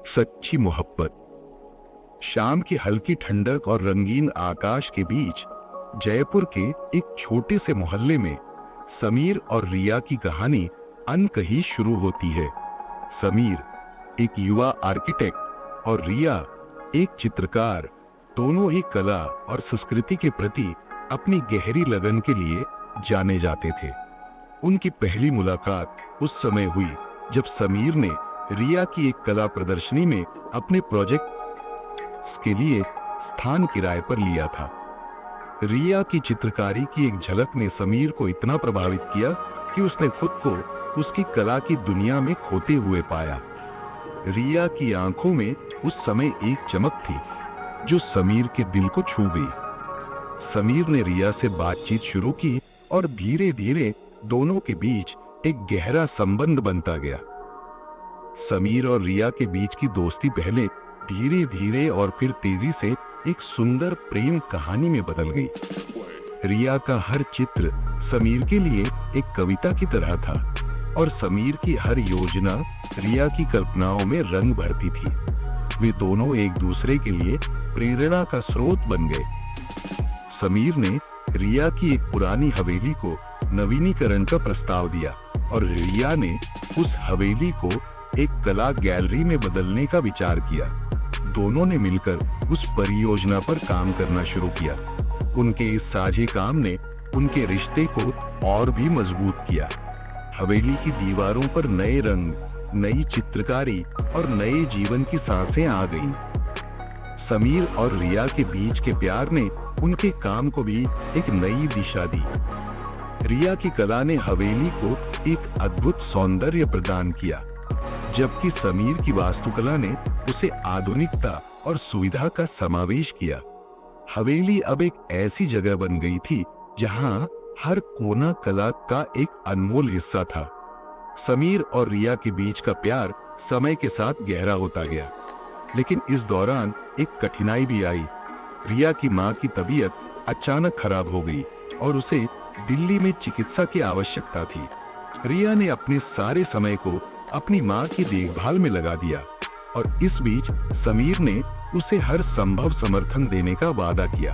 सच्ची मोहब्बत। शाम की हल्की ठंडक और रंगीन आकाश के बीच जयपुर के एक छोटे से मोहल्ले में समीर और रिया की कहानी अनकही शुरू होती है। समीर एक युवा आर्किटेक्ट और रिया एक चित्रकार, दोनों ही कला और संस्कृति के प्रति अपनी गहरी लगन के लिए जाने जाते थे। उनकी पहली मुलाकात उस समय हुई जब समीर ने रिया की एक कला प्रदर्शनी में अपने प्रोजेक्ट के लिए स्थान किराए पर लिया था। रिया की चित्रकारी की एक झलक ने समीर को इतना प्रभावित किया कि उसने खुद को उसकी कला की दुनिया में खोते हुए पाया। रिया की आंखों में उस समय एक चमक थी जो समीर के दिल को छू गई। समीर ने रिया से बातचीत शुरू की और धीरे धीरे दोनों के बीच एक गहरा संबंध बनता गया। समीर और रिया के बीच की दोस्ती पहले धीरे धीरे और फिर तेजी से एक सुंदर प्रेम कहानी में बदल गई। रिया का हर चित्र समीर के लिए एक कविता की तरह था और समीर की हर योजना रिया की कल्पनाओं में रंग भरती थी। वे दोनों एक दूसरे के लिए प्रेरणा का स्रोत बन गए। समीर ने रिया की एक पुरानी हवेली को नवीनीकरण का प्रस्ताव दिया और रिया ने उस हवेली को एक कला गैलरी में बदलने का विचार किया। दोनों ने मिलकर उस परियोजना पर काम करना शुरू किया। उनके इस साझे काम ने उनके रिश्ते को और भी मजबूत किया। हवेली की दीवारों पर नए रंग, नई चित्रकारी और नए जीवन की सांसें आ गईं। समीर और रिया के बीच के प्यार ने उनके काम को भी एक नई दिशा दी। रिया की कला ने हवेली को एक अद्भुत सौंदर्य प्रदान किया, जबकि समीर की वास्तुकला ने उसे आधुनिकता और सुविधा का समावेश किया। हवेली अब एक ऐसी जगह बन गई थी जहां हर कोना कला का एक अनमोल हिस्सा था। समीर और रिया के बीच का प्यार समय के साथ गहरा होता गया, लेकिन इस दौरान एक कठिनाई भी आई। रिया की मां की तबीयत अचानक खराब हो गई और उसे दिल्ली में चिकित्सा की आवश्यकता थी। रिया ने अपने सारे समय को अपनी मां की देखभाल में लगा दिया और इस बीच समीर ने उसे हर संभव समर्थन देने का वादा किया।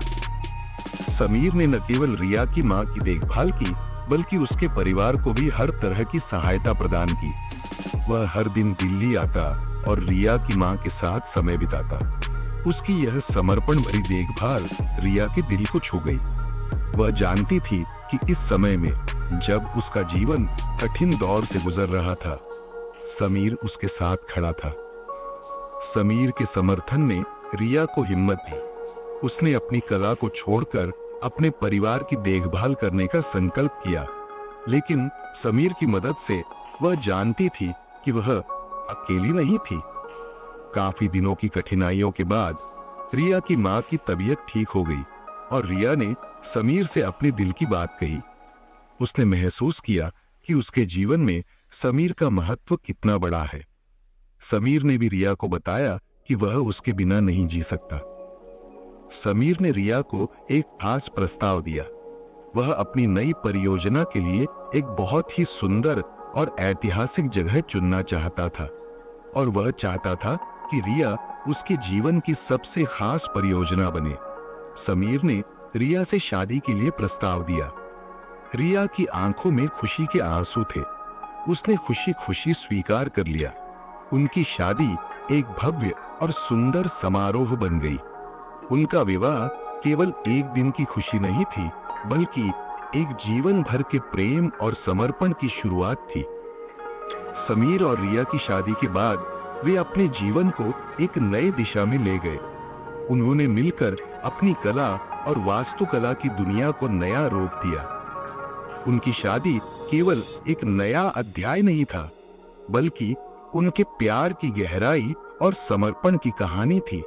समीर ने न केवल रिया की मां की देखभाल की, बल्कि उसके परिवार को भी हर तरह की सहायता प्रदान की। वह हर दिन दिल्ली आता और रिया की मां के साथ समय बिताता। उसकी यह समर्पण भरी देखभाल रिया के दिल को छू गई। वह जानती थी कि इस समय में, जब उसका जीवन कठिन दौर से गुजर रहा था, समीर उसके साथ खड़ा था। समीर के समर्थन ने रिया को हिम्मत दी। उसने अपनी कला को छोड़कर अपने परिवार की देखभाल करने का संकल्प किया, लेकिन समीर की मदद से वह जानती थी कि वह अकेली नहीं थी। काफी दिनों की कठिनाइयों के बाद रिया की मां की तबीयत ठीक हो गई और रिया ने समीर से अपने दिल की बात कही। उसने महसूस किया कि उसके जीवन में समीर का महत्व कितना बड़ा है। समीर ने भी रिया को बताया कि वह उसके बिना नहीं जी सकता। समीर ने रिया को एक खास प्रस्ताव दिया। वह अपनी नई परियोजना के लिए एक बहुत ही सुंदर और ऐतिहासिक जगह चुनना चाहता था और वह चाहता था कि रिया उसके जीवन की सबसे खास परियोजना बने। समीर ने रिया से शादी के लिए प्रस्ताव दिया। रिया की आंखों में खुशी के आंसू थे। उसने खुशी खुशी स्वीकार कर लिया। उनकी शादी एक भव्य और सुंदर समारोह बन गई। उनका विवाह केवल एक दिन की खुशी नहीं थी, बल्कि एक जीवन भर के प्रेम और समर्पण की शुरुआत थी। समीर और रिया की शादी के बाद वे अपने जीवन को एक नई दिशा में ले गए। उन्होंने मिलकर अपनी कला और वास्तुकला की दुनिया को नया रूप दिया। उनकी शादी केवल एक नया अध्याय नहीं था, बल्कि उनके प्यार की गहराई और समर्पण की कहानी थी।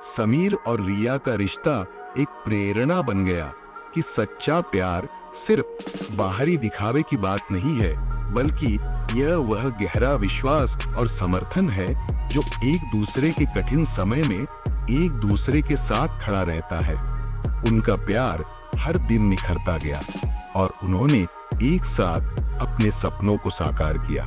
समीर और रिया का रिश्ता एक प्रेरणा बन गया कि सच्चा प्यार सिर्फ बाहरी दिखावे की बात नहीं है, बल्कि यह वह गहरा विश्वास और समर्थन है जो एक दूसरे के कठिन समय में एक दूसरे के साथ खड़ा रहता है। उनका प्यार हर दिन निखरता गया और उन्होंने एक साथ अपने सपनों को साकार किया।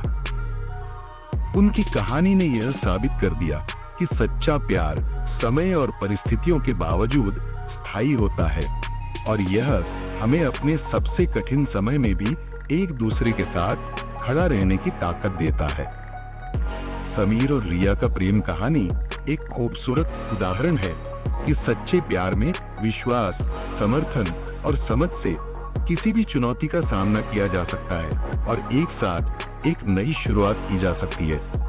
उनकी कहानी ने यह साबित कर दिया कि सच्चा प्यार समय और परिस्थितियों के बावजूद स्थायी होता है और यह हमें अपने सबसे कठिन समय में भी एक दूसरे के साथ खड़ा रहने की ताकत देता है। समीर और रिया का प्रेम कहानी एक खूबसूरत उदाहरण है कि सच्चे प्यार में विश्वास, समर्थन और समझ से किसी भी चुनौती का सामना किया जा सकता है और एक साथ एक नई शुरुआत की जा सकती है।